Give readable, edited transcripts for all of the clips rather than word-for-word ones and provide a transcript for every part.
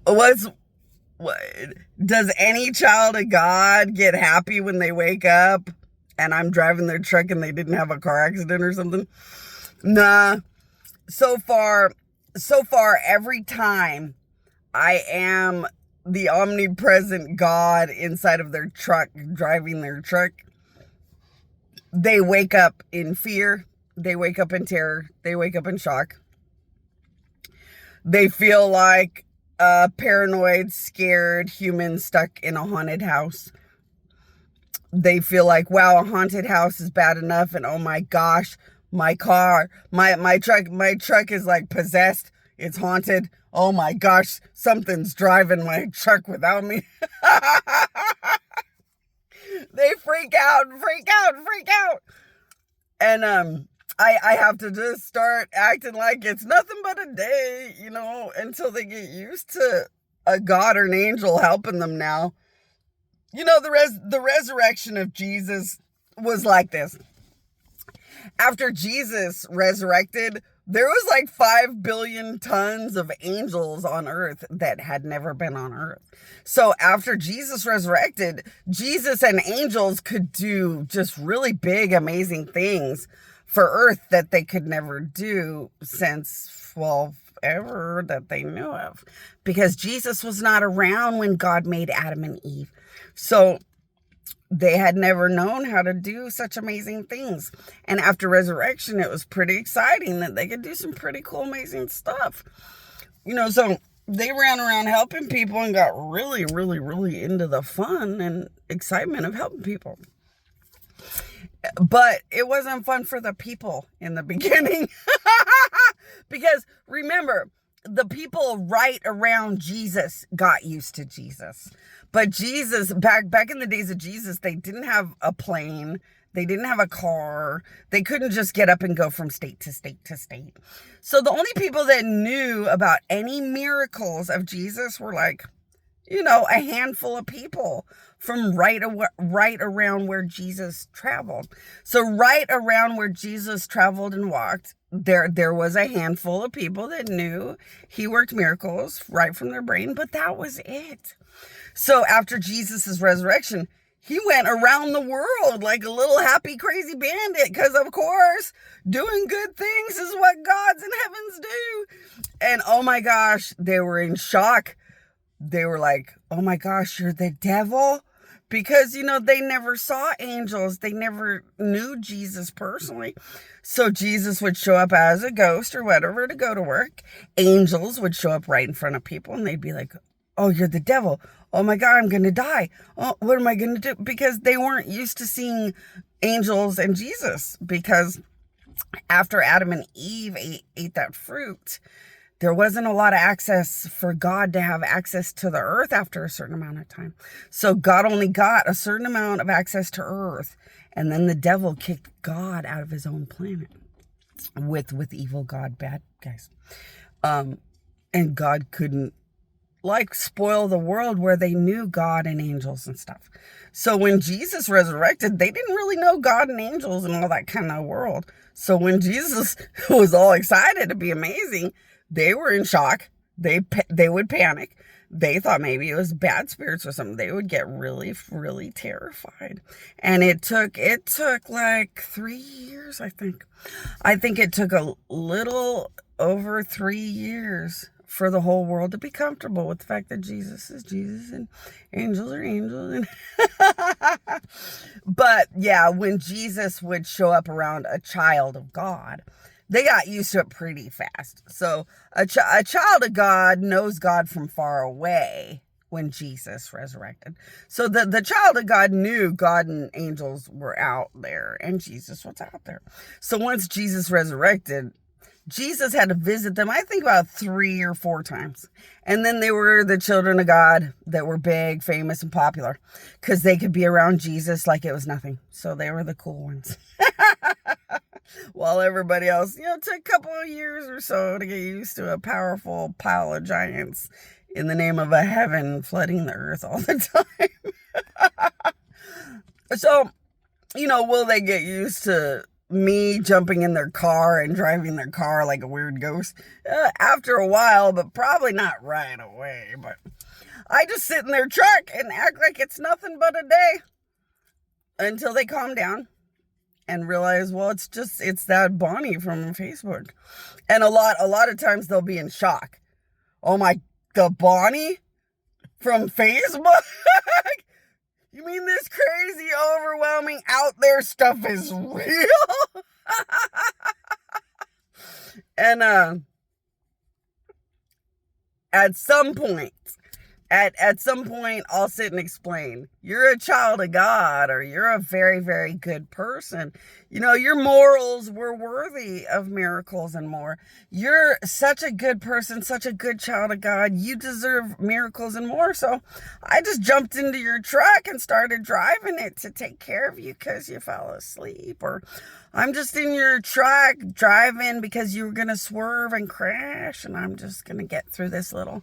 What's what? Does any child of God get happy when they wake up and I'm driving their truck and they didn't have a car accident or something? Nah. So far, every time I am the omnipresent God inside of their truck, driving their truck, they wake up in fear. They wake up in terror. They wake up in shock. They feel like a paranoid, scared human stuck in a haunted house. They feel like, wow, a haunted house is bad enough, and oh my gosh, my truck is like possessed. It's haunted. Oh my gosh, something's driving my truck without me. They freak out. And I have to just start acting like it's nothing but a day, until they get used to a God or an angel helping them now. The resurrection of Jesus was like this. After Jesus resurrected, there was like 5 billion tons of angels on earth that had never been on earth. So after Jesus resurrected, Jesus and angels could do just really big, amazing things for earth that they could never do since, well, ever that they knew of. Because Jesus was not around when God made Adam and Eve. So they had never known how to do such amazing things. And after resurrection, it was pretty exciting that they could do some pretty cool, amazing stuff. So they ran around helping people and got really, really, really into the fun and excitement of helping people. But it wasn't fun for the people in the beginning. Because remember, the people right around Jesus got used to Jesus. But Jesus, back in the days of Jesus, they didn't have a plane. They didn't have a car. They couldn't just get up and go from state to state to state. So the only people that knew about any miracles of Jesus were like, a handful of people from right around where Jesus traveled. So right around where Jesus traveled and walked, there was a handful of people that knew he worked miracles right from their brain, but that was it. So after Jesus' resurrection, he went around the world like a little happy, crazy bandit, because of course, doing good things is what gods in heavens do. And oh my gosh, they were in shock. They were like, oh my gosh, you're the devil? Because, they never saw angels. They never knew Jesus personally. So Jesus would show up as a ghost or whatever to go to work. Angels would show up right in front of people and they'd be like, oh, you're the devil. Oh my God, I'm going to die. Oh, what am I going to do? Because they weren't used to seeing angels and Jesus. Because after Adam and Eve ate that fruit, there wasn't a lot of access for God to have access to the earth after a certain amount of time. So God only got a certain amount of access to earth. And then the devil kicked God out of his own planet with evil God, bad guys. And God couldn't spoil the world where they knew God and angels and stuff. So when Jesus resurrected, they didn't really know God and angels and all that kind of world. So when Jesus was all excited to be amazing, they were in shock. They would panic. They thought maybe it was bad spirits or something. They would get really, really terrified. And it took like 3 years, I think. I think it took a little over 3 years for the whole world to be comfortable with the fact that Jesus is Jesus and angels are angels. But yeah, when Jesus would show up around a child of God, they got used to it pretty fast. So a child of God knows God from far away when Jesus resurrected. So the child of God knew God and angels were out there and Jesus was out there. So once Jesus resurrected, Jesus had to visit them, I think about 3 or 4 times. And then they were the children of God that were big, famous, and popular because they could be around Jesus like it was nothing. So they were the cool ones. While everybody else, took a couple of years or so to get used to a powerful pile of giants in the name of a heaven flooding the earth all the time. So, will they get used to me jumping in their car and driving their car like a weird ghost after a while, but probably not right away. But I just sit in their truck and act like it's nothing but a day until they calm down and realize, well, it's that Bonnie from Facebook. And a lot of times they'll be in shock. Oh my, the Bonnie from Facebook? You mean this crazy, overwhelming, out there stuff is real? And at some point, I'll sit and explain, you're a child of God, or you're a very, very good person. You know, your morals were worthy of miracles and more. You're such a good person, such a good child of God. You deserve miracles and more. So I just jumped into your truck and started driving it to take care of you because you fell asleep. Or I'm just in your truck driving because you were going to swerve and crash, and I'm just going to get through this little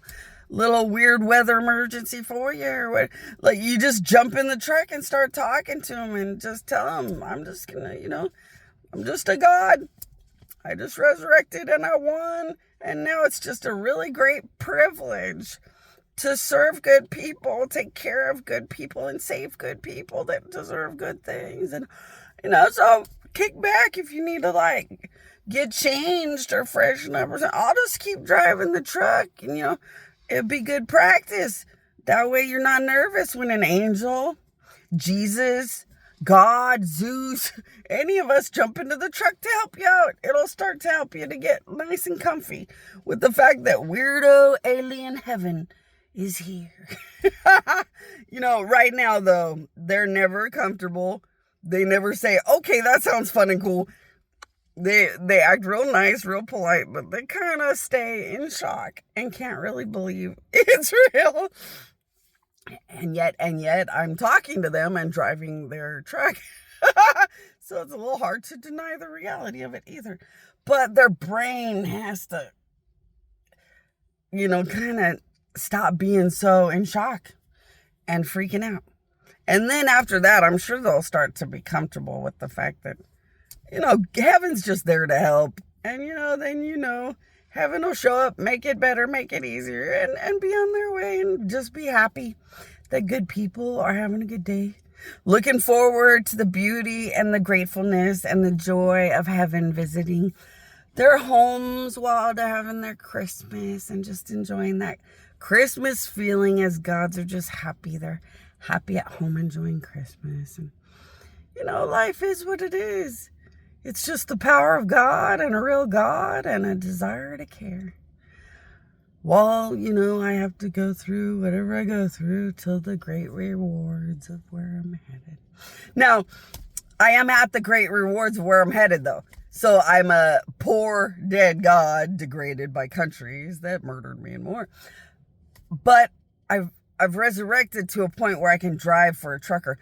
weird weather emergency for you. Or what? Like, you just jump in the truck and start talking to them and just tell them, I'm just gonna, I'm just a God. I just resurrected and I won, and now it's just a really great privilege to serve good people, take care of good people, and save good people that deserve good things. And so kick back if you need to get changed or freshen up or something. I'll just keep driving the truck, and it'd be good practice. That way you're not nervous when an angel, Jesus, God, Zeus, any of us jump into the truck to help you out. It'll start to help you to get nice and comfy with the fact that weirdo alien heaven is here. Right now, though, they're never comfortable. They never say, okay, that sounds fun and cool. They act real nice, real polite, but they kind of stay in shock and can't really believe it's real. And yet I'm talking to them and driving their truck. So it's a little hard to deny the reality of it either. But their brain has to, kind of stop being so in shock and freaking out. And then after that, I'm sure they'll start to be comfortable with the fact that, heaven's just there to help. And, then, heaven will show up, make it better, make it easier, and be on their way, and just be happy that good people are having a good day. Looking forward to the beauty and the gratefulness and the joy of heaven visiting their homes while they're having their Christmas and just enjoying that Christmas feeling as gods are just happy. They're happy at home enjoying Christmas. And, life is what it is. It's just the power of God and a real God and a desire to care. Well, I have to go through whatever I go through till the great rewards of where I'm headed. Now, I am at the great rewards of where I'm headed, though. So I'm a poor, dead God degraded by countries that murdered me and more. But I've resurrected to a point where I can drive for a trucker.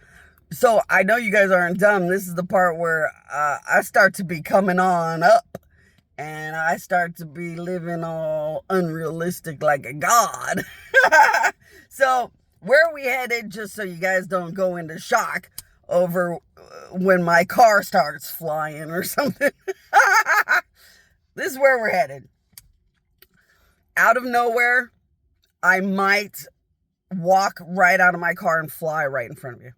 So I know you guys aren't dumb. This is the part where I start to be coming on up. And I start to be living all unrealistic like a god. So where are we headed, just so you guys don't go into shock over when my car starts flying or something. This is where we're headed. Out of nowhere, I might walk right out of my car and fly right in front of you.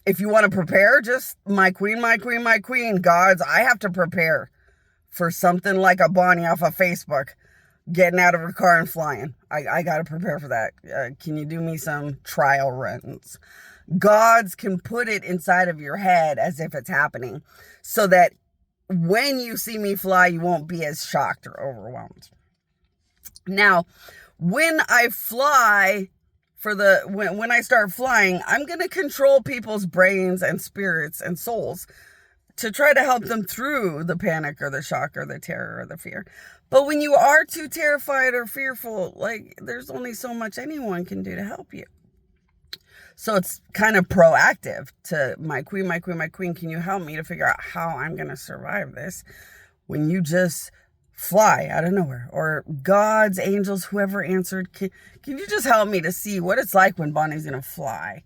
If you want to prepare, just my queen, gods, I have to prepare for something like a Bonnie off of Facebook getting out of her car and flying. I got to prepare for that. Can you do me some trial runs? Gods can put it inside of your head as if it's happening so that when you see me fly, you won't be as shocked or overwhelmed. Now, when I fly, when I start flying, I'm going to control people's brains and spirits and souls to try to help them through the panic or the shock or the terror or the fear. But when you are too terrified or fearful, there's only so much anyone can do to help you. So it's kind of proactive to my queen, can you help me to figure out how I'm going to survive this? When you just fly out of nowhere, or God's angels, whoever answered, can you just help me to see what it's like when Bonnie's going to fly?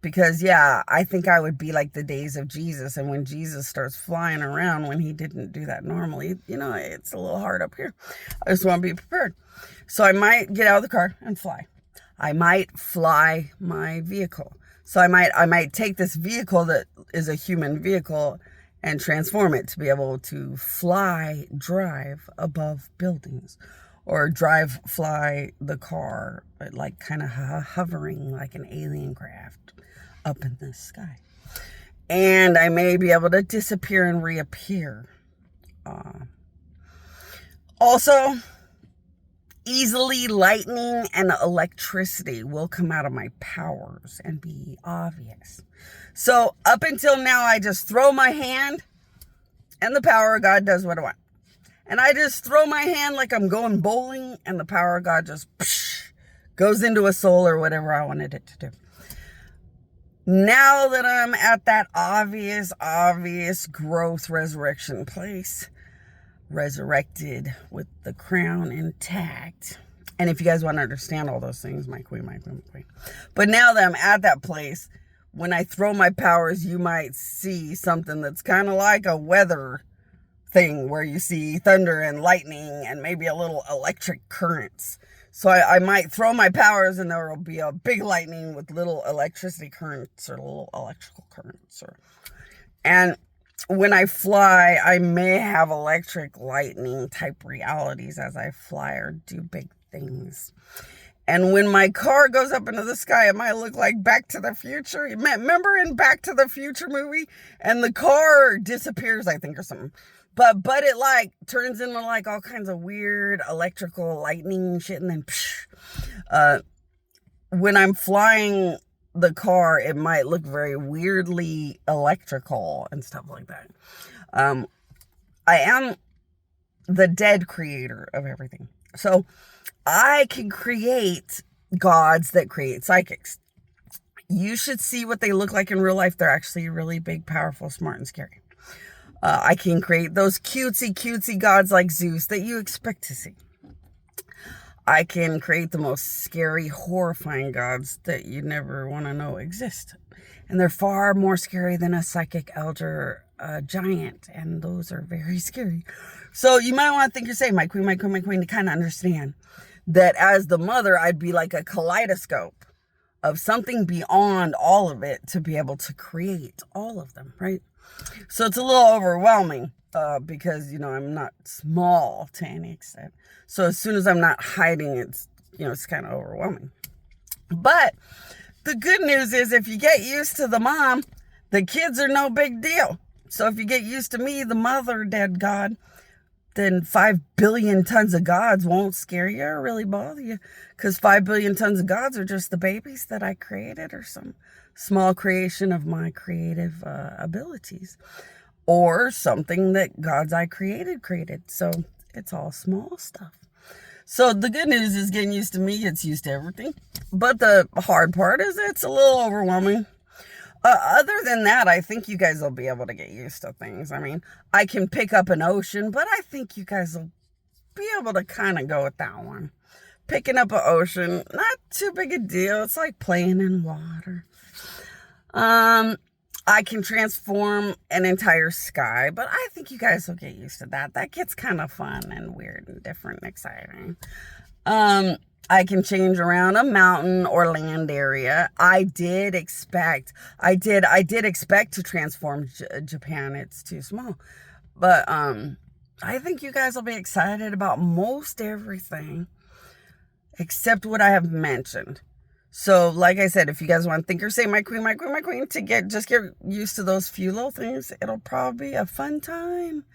Because, yeah, I think I would be like the days of Jesus. And when Jesus starts flying around, when he didn't do that normally, it's a little hard up here. I just want to be prepared. So I might get out of the car and fly. I might fly my vehicle. So I might take this vehicle that is a human vehicle and transform it to be able to drive above buildings, or fly the car, like kind of hovering like an alien craft up in the sky. And I may be able to disappear and reappear. Also, easily lightning and electricity will come out of my powers and be obvious. So up until now, I just throw my hand and the power of God does what I want. And I just throw my hand like I'm going bowling, and the power of God just goes into a soul or whatever I wanted it to do. Now that I'm at that obvious growth resurrection place, resurrected with the crown intact. And if you guys want to understand all those things, my queen. But now that I'm at that place, when I throw my powers, you might see something that's kind of like a weather thing, where you see thunder and lightning and maybe a little electric currents. So I might throw my powers and there will be a big lightning with little electricity currents or little electrical currents. And when I fly, I may have electric lightning type realities as I fly or do big things. And when my car goes up into the sky, it might look like Back to the Future. Remember in Back to the Future movie? And the car disappears, I think, or something. But it like turns into like all kinds of weird electrical lightning shit. And then when I'm flying the car, it might look very weirdly electrical and stuff like that. I am the dead creator of everything. So I can create gods that create psychics. You should see what they look like in real life. They're actually really big, powerful, smart, and scary. I can create those cutesy gods like Zeus that you expect to see. I can create the most scary, horrifying gods that you never want to know exist. And they're far more scary than a psychic elder giant. And those are very scary. So you might want to think you're saying, my queen, to kind of understand that as the mother, I'd be like a kaleidoscope of something beyond all of it to be able to create all of them, right? So it's a little overwhelming because, I'm not small to any extent. So as soon as I'm not hiding, it's kind of overwhelming. But the good news is if you get used to the mom, the kids are no big deal. So if you get used to me, the mother, dead God, then 5 billion tons of gods won't scare you or really bother you, because 5 billion tons of gods are just the babies that I created, or some small creation of my creative abilities, or something that gods I created. So it's all small stuff. So the good news is getting used to me gets used to everything. But the hard part is it's a little overwhelming. Other than that, I think you guys will be able to get used to things. I mean, I can pick up an ocean, but I think you guys will be able to kind of go with that one. Picking up an ocean, not too big a deal. It's like playing in water. I can transform an entire sky, but I think you guys will get used to that. That gets kind of fun and weird and different and exciting. I can change around a mountain or land area. I did expect to transform Japan. It's too small. But I think you guys will be excited about most everything except what I have mentioned. So, like I said, if you guys want to think or say, my queen, to get used to those few little things, it'll probably be a fun time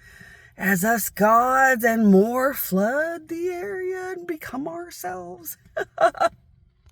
as us gods and more flood the area and become ourselves.